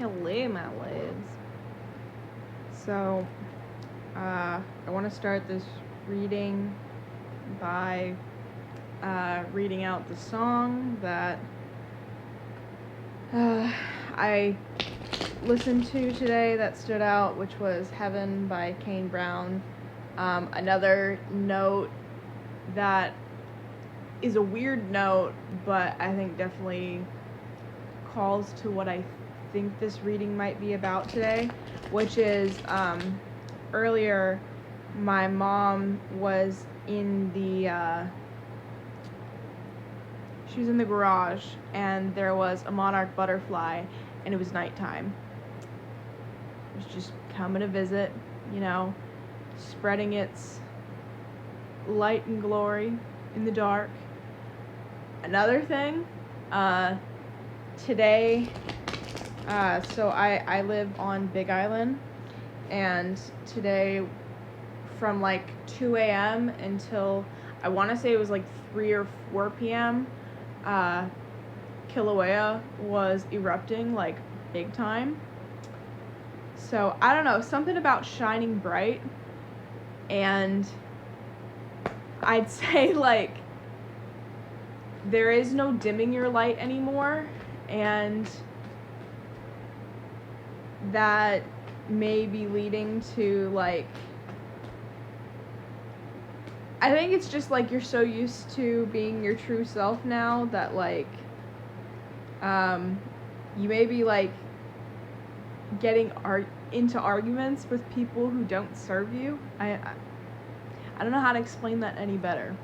Hello, my loves. So, I want to start this reading by reading out the song that I listened to today that stood out, which was Heaven by Kane Brown. Another note that is a weird note, but I think definitely calls to what I think this reading might be about today, which is earlier my mom was in the she was in the garage and there was a monarch butterfly and it was nighttime. It was just coming to visit, spreading its light and glory in the dark. Another thing, today, so I live on Big Island, and today from like 2 a.m. until I want to say it was like 3 or 4 p.m., Kilauea was erupting like big time. So I don't know, something about shining bright, and I'd say like there is no dimming your light anymore, and that may be leading to like, I think it's just like you're so used to being your true self now that like you may be like getting into arguments with people who don't serve you. I don't know how to explain that any better.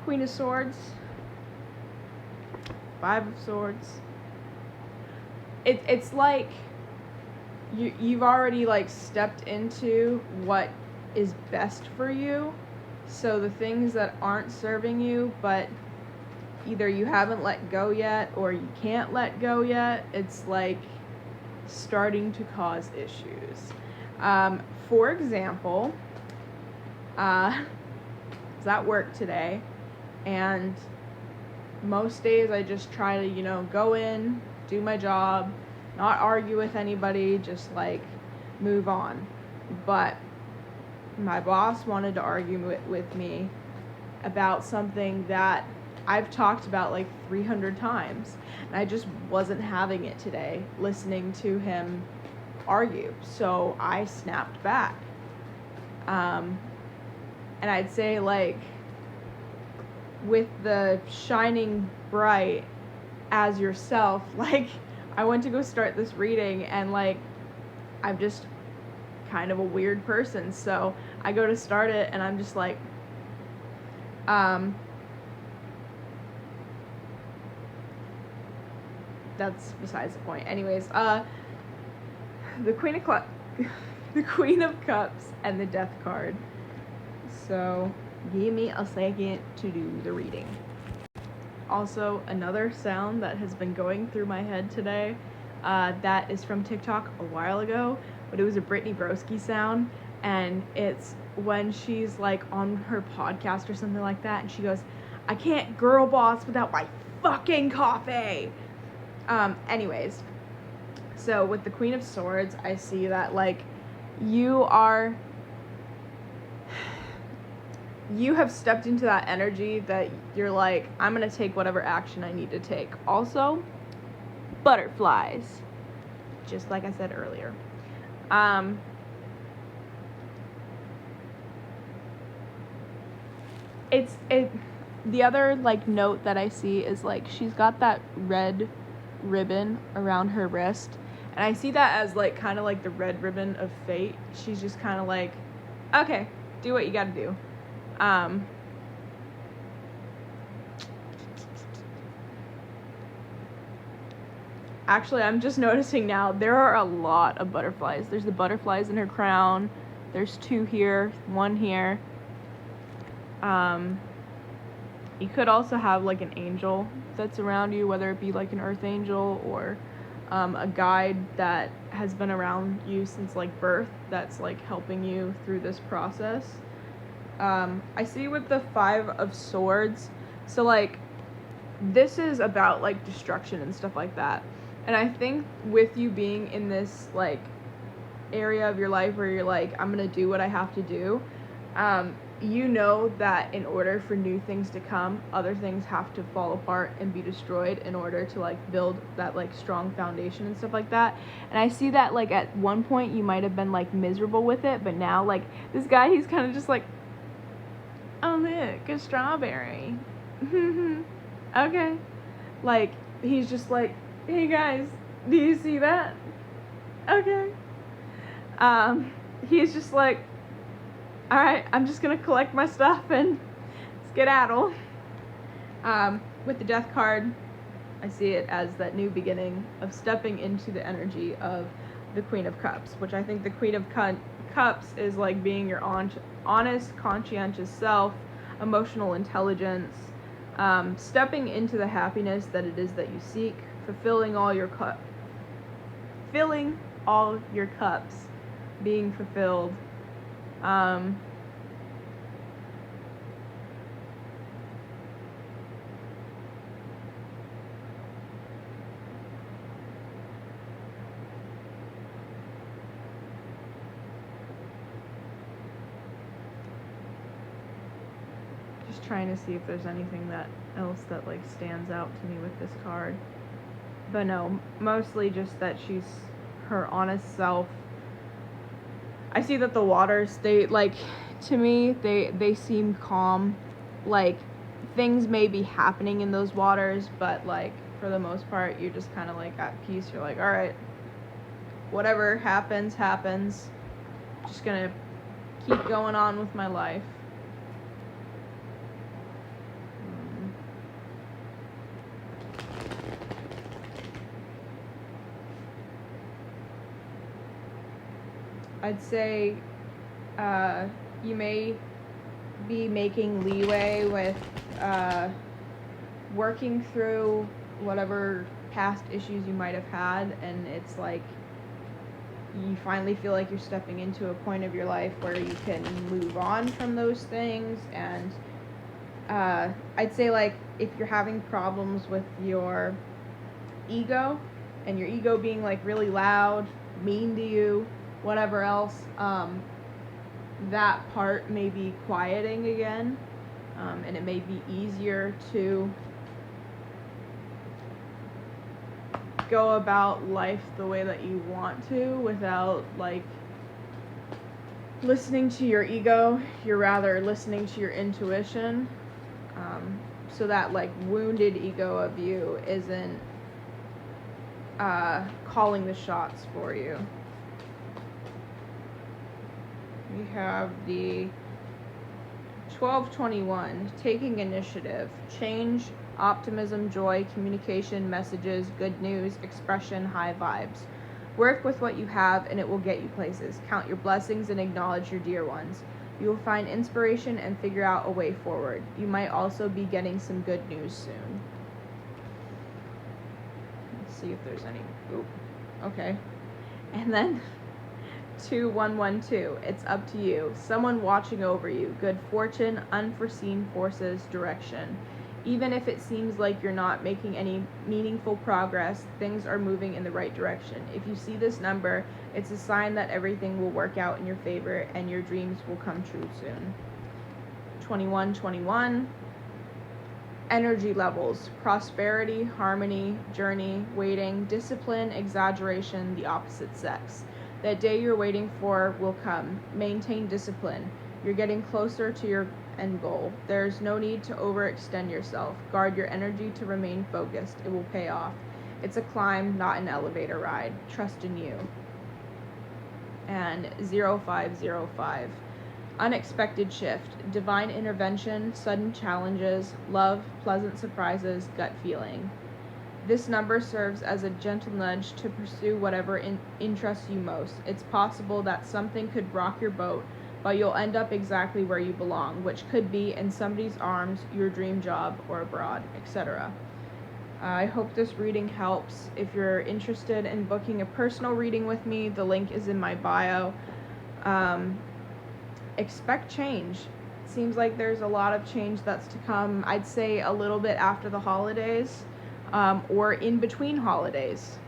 Queen of Swords, Five of Swords. It's like you've already like stepped into what is best for you. So the things that aren't serving you, but either you haven't let go yet or you can't let go yet, it's like starting to cause issues. For example, I was at work today, and most days I just try to, go in, do my job, not argue with anybody, just like move on. But my boss wanted to argue with me about something that I've talked about like 300 times, and I just wasn't having it today, listening to him argue. So I snapped back. And I'd say like with the shining bright as yourself, like I went to go start this reading and like I'm just kind of a weird person, so I go to start it and I'm just like that's besides the point. Anyways, the Queen of Cups and the Death card. So give me a second to do the reading. Also, another sound that has been going through my head today, that is from TikTok a while ago, but it was a Brittany Broski sound, and it's when she's like on her podcast or something like that, and she goes, "I can't girl boss without my fucking coffee." Anyways, so with the Queen of Swords, I see that like you have stepped into that energy that you're like, I'm gonna take whatever action I need to take. Also, butterflies, just like I said earlier. The other like note that I see is like she's got that red ribbon around her wrist, and I see that as like kind of like the red ribbon of fate. She's just kind of like, okay, do what you gotta do. Actually, I'm just noticing now, there are a lot of butterflies. There's the butterflies in her crown. There's 2 here, 1 here. You could also have like an angel that's around you, whether it be like an earth angel or a guide that has been around you since like birth that's like helping you through this process. I see with the 5 of Swords, so like this is about like destruction and stuff like that. And I think with you being in this like area of your life where you're like, I'm gonna do what I have to do, you know that in order for new things to come, other things have to fall apart and be destroyed in order to like build that like strong foundation and stuff like that. And I see that like at one point you might have been like miserable with it, but now like this guy, he's kind of just like, oh look, a strawberry. Okay. Like he's just like, hey guys, do you see that? Okay. He's just like, all right, I'm just gonna collect my stuff and skedaddle. With the Death card, I see it as that new beginning of stepping into the energy of the Queen of Cups, which I think the Queen of Cups is like being your honest, conscientious self, emotional intelligence, stepping into the happiness that it is that you seek, filling all your cups, being fulfilled. Just trying to see if there's anything else that like stands out to me with this card. But no, mostly just that she's her honest self. I see that the waters, they like, to me, they seem calm. Like things may be happening in those waters, but like for the most part you're just kind of like at peace. You're like, all right, whatever happens, just gonna keep going on with my life. I'd say you may be making leeway with working through whatever past issues you might have had, and it's like you finally feel like you're stepping into a point of your life where you can move on from those things. And I'd say like if you're having problems with your ego, and your ego being like really loud, mean to you, whatever else, that part may be quieting again, and it may be easier to go about life the way that you want to without like listening to your ego. You're rather listening to your intuition, so that like wounded ego of you isn't calling the shots for you. We have the 1221, taking initiative, change, optimism, joy, communication, messages, good news, expression, high vibes. Work with what you have and it will get you places. Count your blessings and acknowledge your dear ones. You will find inspiration and figure out a way forward. You might also be getting some good news soon. Let's see if there's any. Oop. Okay. And then 2112, it's up to you. Someone watching over you. Good fortune, unforeseen forces, direction. Even if it seems like you're not making any meaningful progress, things are moving in the right direction. If you see this number, it's a sign that everything will work out in your favor and your dreams will come true soon. 2121, energy levels, prosperity, harmony, journey, waiting, discipline, exaggeration, the opposite sex. That day you're waiting for will come. Maintain discipline. You're getting closer to your end goal. There's no need to overextend yourself. Guard your energy to remain focused. It will pay off. It's a climb, not an elevator ride. Trust in you. And 0505. Unexpected shift. Divine intervention, sudden challenges, love, pleasant surprises, gut feeling. This number serves as a gentle nudge to pursue whatever interests you most. It's possible that something could rock your boat, but you'll end up exactly where you belong, which could be in somebody's arms, your dream job, or abroad, etc. I hope this reading helps. If you're interested in booking a personal reading with me, the link is in my bio. Expect change. It seems like there's a lot of change that's to come. I'd say a little bit after the holidays, or in between holidays.